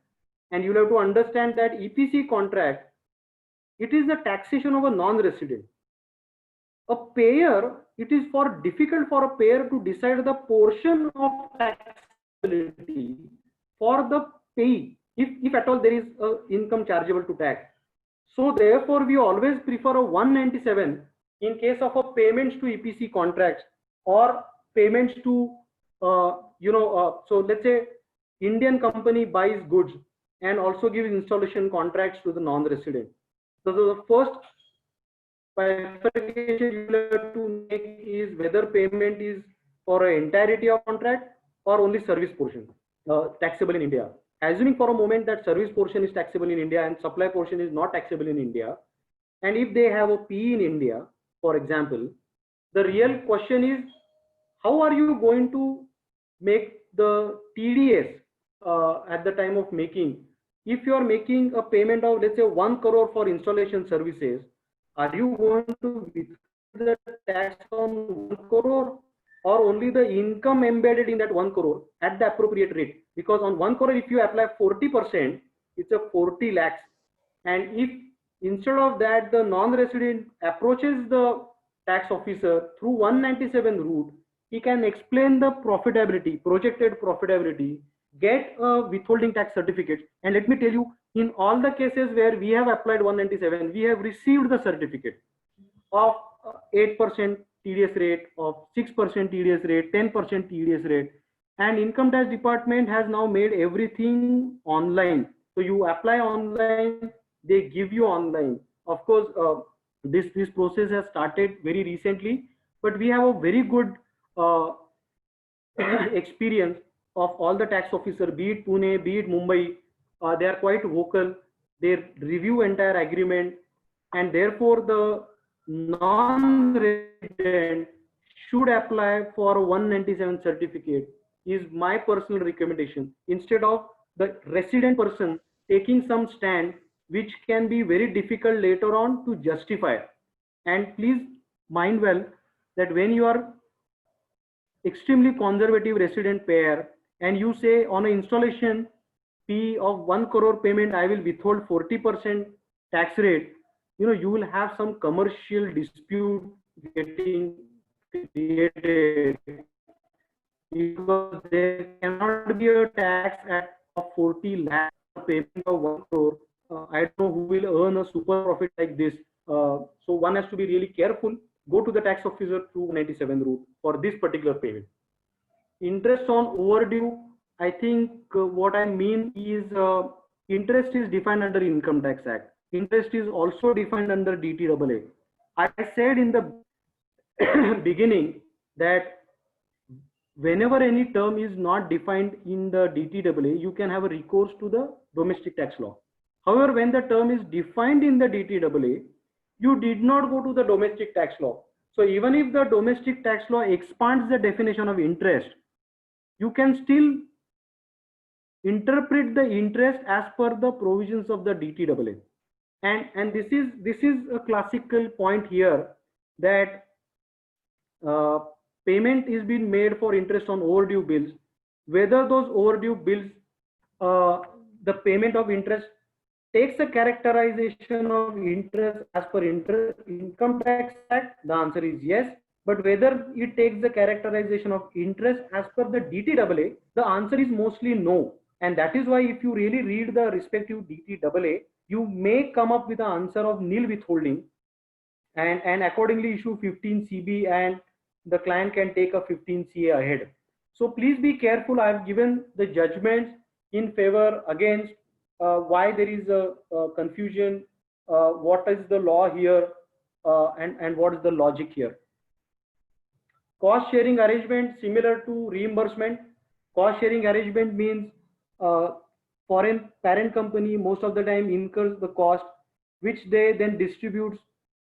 And you'll have to understand that EPC contract, it is the taxation of a non-resident. A payer, it is for difficult for a payer to decide the portion of taxability for the pay, if at all there is a income chargeable to tax. So therefore, we always prefer a 197 in case of a payments to EPC contracts or payments to, so let's say Indian company buys goods and also gives installation contracts to the non-resident. So the first bifurcation you have to make is whether payment is for an entirety of contract or only service portion taxable in India. Assuming for a moment that service portion is taxable in India and supply portion is not taxable in India, and if they have a PE in India, for example, the real question is how are you going to make the TDS at the time of making? If you are making a payment of, let's say, 1 crore for installation services, are you going to withhold the tax on 1 crore or only the income embedded in that 1 crore at the appropriate rate? Because on 1 crore, if you apply 40%, it's a 40 lakhs. And if instead of that, the non-resident approaches the tax officer through 197 route, he can explain the profitability, projected profitability, get a withholding tax certificate. And let me tell you, in all the cases where we have applied 197, we have received the certificate of 8% TDS rate, of 6% TDS rate, 10% TDS rate. And income tax department has now made everything online. So you apply online, they give you online. Of course, this process has started very recently, but we have a very good experience of all the tax officer, be it Pune, be it Mumbai. They are quite vocal. They review entire agreement, and therefore the non-resident should apply for 197 certificate is my personal recommendation, instead of the resident person taking some stand which can be very difficult later on to justify. And please mind well that when you are extremely conservative resident payer and you say on an installation fee of 1 crore payment, I will withhold 40% tax rate, you will have some commercial dispute getting created, because there cannot be a tax at of 40 lakh payment of 1 crore. I don't know who will earn a super profit like this. So one has to be really careful. Go to the tax officer through 97 route for this particular payment. Interest on overdue, I think what I mean is interest is defined under Income Tax Act. Interest is also defined under DTAA. I said in the beginning that whenever any term is not defined in the DTAA, you can have a recourse to the domestic tax law. However, when the term is defined in the DTAA, you did not go to the domestic tax law. So even if the domestic tax law expands the definition of interest, you can still interpret the interest as per the provisions of the DTAA. And this is a classical point here, that payment is being made for interest on overdue bills, whether those overdue bills, the payment of interest takes a characterization of interest as per Income Tax Act? The answer is yes. But whether it takes the characterization of interest as per the DTAA, the answer is mostly no. And that is why if you really read the respective DTAA, you may come up with the answer of nil withholding, and accordingly issue 15 CB, and the client can take a 15 CA ahead. So please be careful. I have given the judgments in favor, against, why there is a confusion, what is the law here, and what is the logic here. Cost sharing arrangement similar to reimbursement. Cost sharing arrangement means foreign parent company most of the time incurs the cost, which they then distributes,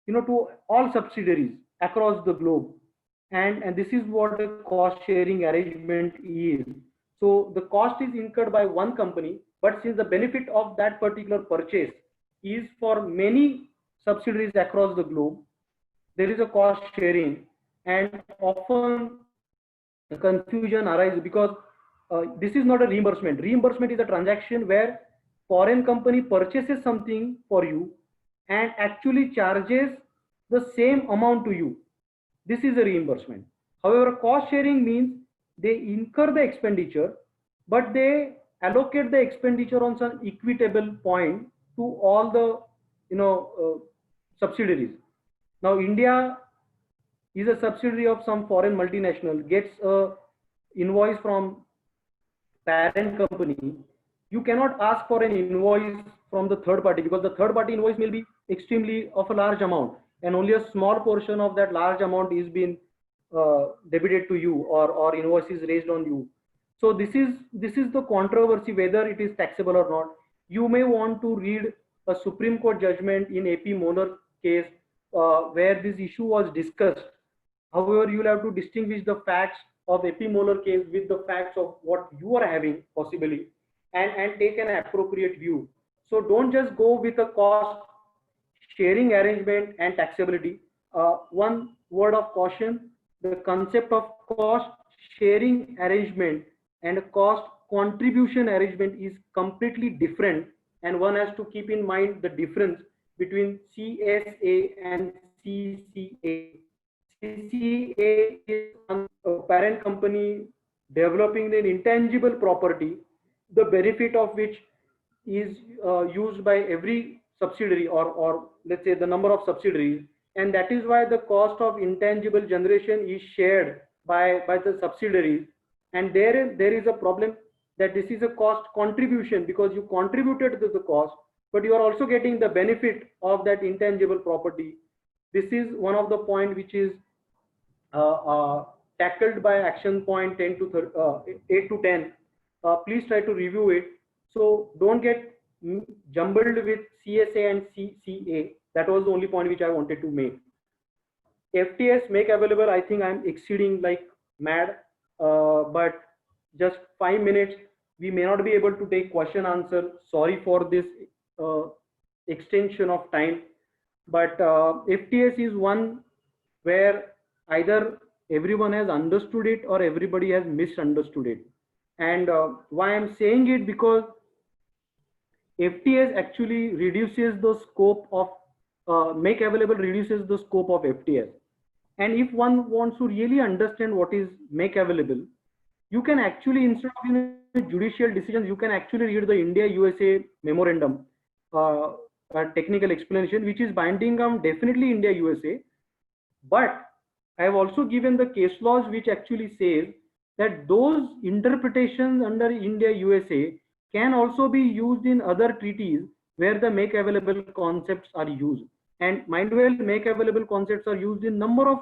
to all subsidiaries across the globe. And this is what a cost sharing arrangement is. So the cost is incurred by one company, but since the benefit of that particular purchase is for many subsidiaries across the globe, there is a cost sharing, and often the confusion arises because this is not a reimbursement. Reimbursement is a transaction where foreign company purchases something for you and actually charges the same amount to you. This is a reimbursement. However, cost sharing means they incur the expenditure, but they allocate the expenditure on some equitable point to all the subsidiaries. Now, India is a subsidiary of some foreign multinational, gets a invoice from parent company. You cannot ask for an invoice from the third party, because the third party invoice may be extremely of a large amount, and only a small portion of that large amount is being debited to you, or invoice is raised on you. So this is the controversy, whether it is taxable or not. You may want to read a Supreme Court judgment in AP Moller case, where this issue was discussed. However, you will have to distinguish the facts of AP Moller case with the facts of what you are having possibly, and take an appropriate view. So don't just go with a cost sharing arrangement and taxability. One word of caution: the concept of cost sharing arrangement and cost contribution arrangement is completely different, and one has to keep in mind the difference between CSA and CCA. CCA is a parent company developing an intangible property, the benefit of which is used by every subsidiary, or let's say the number of subsidiaries, and that is why the cost of intangible generation is shared by the subsidiaries. And there is a problem that this is a cost contribution, because you contributed to the cost, but you are also getting the benefit of that intangible property. This is one of the point which is tackled by action point 10 to 8 to 10. Please try to review it. So don't get jumbled with CSA and CCA. That was the only point which I wanted to make. FTS, make available, I think I'm exceeding like mad, but just 5 minutes. We may not be able to take question answer. Sorry for this extension of time. But FTS is one where either everyone has understood it or everybody has misunderstood it. And why I'm saying it, because FTS actually reduces the scope of make available, reduces the scope of FTS. And if one wants to really understand what is make available, you can actually, instead of judicial decisions, you can actually read the India USA memorandum, technical explanation, which is binding on definitely India USA. But I have also given the case laws which actually says that those interpretations under India USA can also be used in other treaties where the make available concepts are used. And mind well, make available concepts are used in number of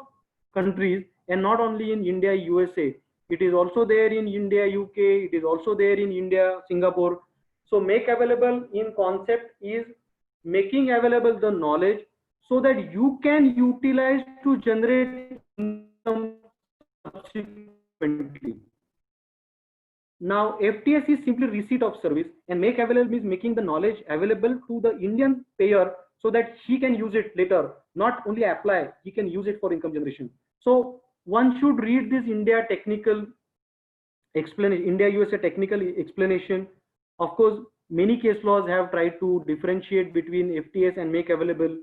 countries and not only in India USA. It is also there in India UK, it is also there in India Singapore. So make available in concept is making available the knowledge so that you can utilize to generate income subsequently. Now, FTS is simply receipt of service, and make available means making the knowledge available to the Indian payer so that he can use it later, not only apply, he can use it for income generation. So one should read this India technical explanation, India USA technical explanation. Of course, many case laws have tried to differentiate between FTS and make available,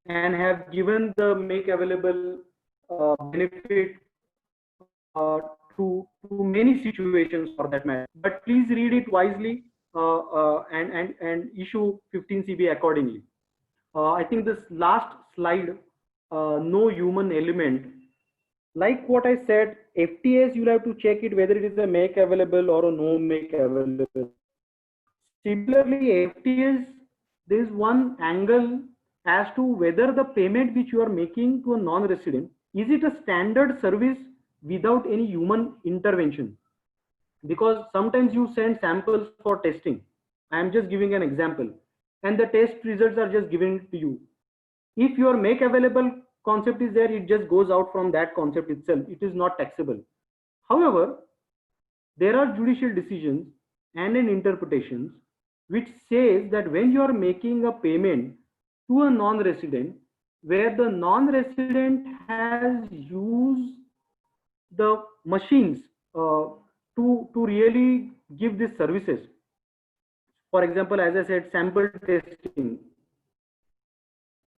and have given the make available benefit to many situations for that matter. But please read it wisely and issue 15 CB accordingly. I think this last slide, no human element. Like what I said, FTS, you'll have to check it whether it is a make available or a no make available. Similarly, FTS, there is one angle as to whether the payment which you are making to a non-resident, is it a standard service without any human intervention? Because sometimes you send samples for testing. I am just giving an example, and the test results are just given to you. If your make available concept is there, it just goes out from that concept itself. It is not taxable. However, there are judicial decisions and an interpretations which says that when you are making a payment to a non-resident, where the non-resident has used the machines to really give these services. For example, as I said, sample testing.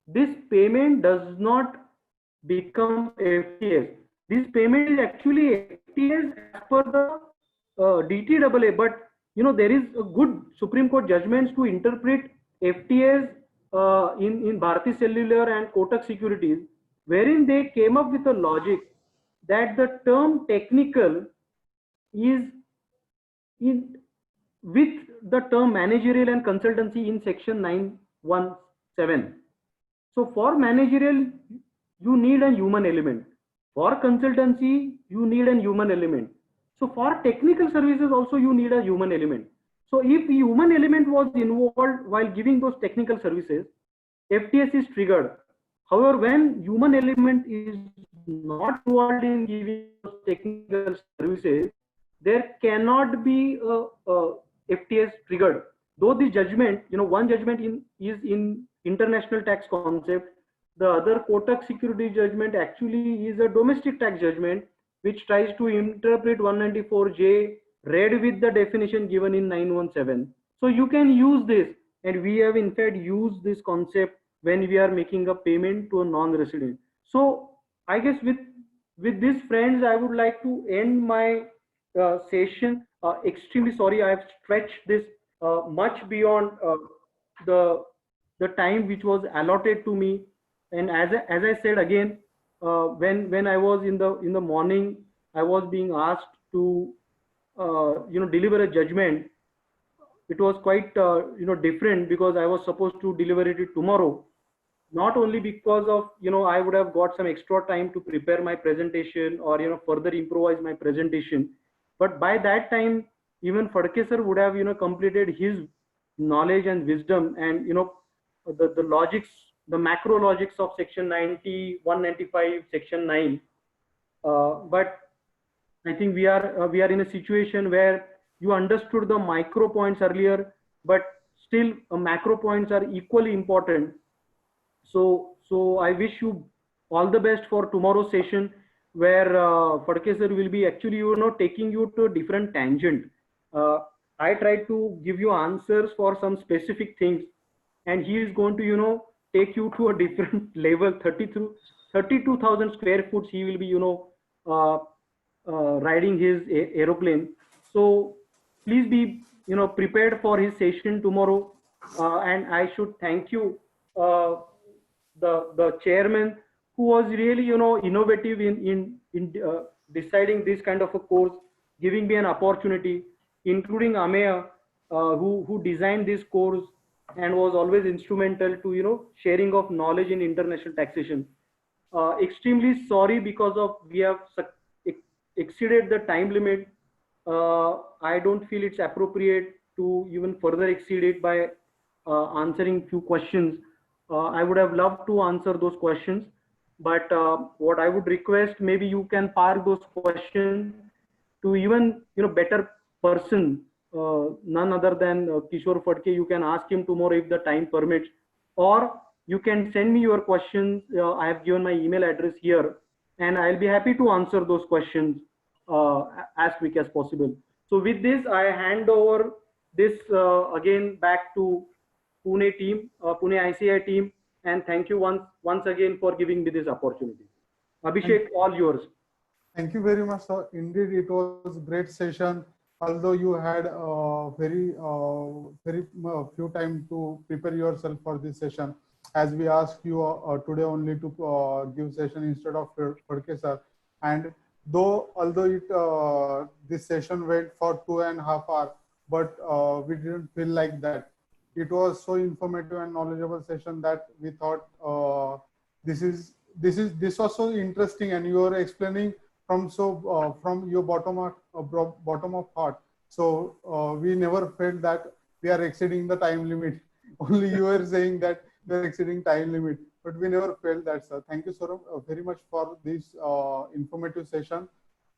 This payment does not become FTS. This payment is actually FTS as per the DTAA, but there is a good Supreme Court judgments to interpret FTS in Bharti Cellular and Kotak Securities, wherein they came up with a logic that the term technical is with the term managerial and consultancy in section 917. So for managerial, you need a human element. For consultancy, you need a human element. So for technical services also, you need a human element. So if human element was involved while giving those technical services, FTS is triggered. However, when human element is not involved in giving those technical services, there cannot be a FTS triggered. Though the judgment, one judgment is in international tax concept, the other Kotak security judgment actually is a domestic tax judgment which tries to interpret 194J read with the definition given in 917. So you can use this, and we have in fact used this concept when we are making a payment to a non-resident. So I guess with this, friends, I would like to end my session. Extremely sorry, I have stretched this much beyond the time which was allotted to me. And as I said again, when I was in the morning, I was being asked to deliver a judgment. It was quite different because I was supposed to deliver it tomorrow. Not only because of I would have got some extra time to prepare my presentation or further improvise my presentation, but by that time even Phadke sir would have completed his knowledge and wisdom and the logics, the macro logics of section 90, 195, section 9. But I think we are in a situation where you understood the micro points earlier, but still macro points are equally important. So I wish you all the best for tomorrow's session, where Phadke sir will be actually taking you to a different tangent. I tried to give you answers for some specific things, and he is going to take you to a different level. 32,000 square foot he will be riding his aeroplane. So please be prepared for his session tomorrow, and I should thank you, the chairman, who was really innovative in deciding this kind of a course, giving me an opportunity, including Ameya, who designed this course and was always instrumental to sharing of knowledge in international taxation. Extremely sorry because of we have exceeded the time limit. I don't feel it's appropriate to even further exceed it by answering few questions. I would have loved to answer those questions, but what I would request, maybe you can park those questions to even better person, none other than Kishore Phadke. You can ask him tomorrow if the time permits, or you can send me your questions. I have given my email address here, and I'll be happy to answer those questions as quick as possible. So with this, I hand over this again back to Pune team, Pune ICI team, and thank you once again for giving me this opportunity. Abhishek, all yours. Thank you very much, sir. Indeed, it was great session. Although you had very few time to prepare yourself for this session, as we asked you today only to give session instead of Phadke sir. And although this session went for 2.5 hours, but we didn't feel like that. It was so informative and knowledgeable session that we thought this was so interesting, and you were explaining from your bottom of heart. So we never felt that we are exceeding the time limit. Only you were saying that we are exceeding time limit, but we never felt that, sir. Thank you so very much for this informative session,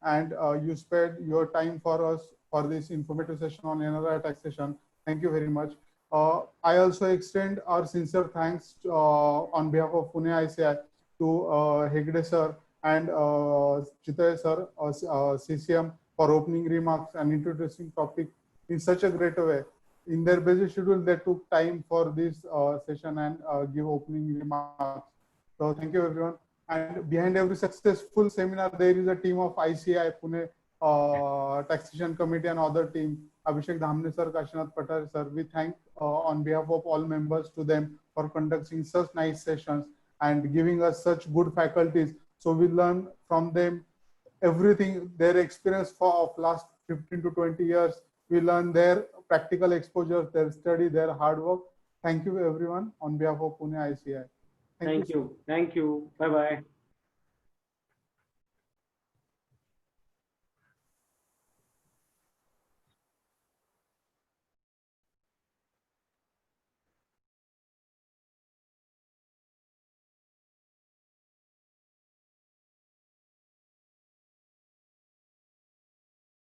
and you spared your time for us for this informative session on NRI taxation. Thank you very much. I also extend our sincere thanks on behalf of Pune ICI to Hegde sir and Chitray sir, CCM, for opening remarks and introducing topic in such a great way. In their busy schedule, they took time for this session and give opening remarks. So thank you, everyone. And behind every successful seminar, there is a team of ICI, Pune Taxation Committee and other team, Abhishek Dhamne sir, Kashinath Patel sir. We thank on behalf of all members to them for conducting such nice sessions and giving us such good faculties. So we learn from them everything, their experience of last 15 to 20 years. We learn their practical exposure, their study, their hard work. Thank you, everyone, on behalf of Pune ICI. Thank you. Thank you. Bye-bye.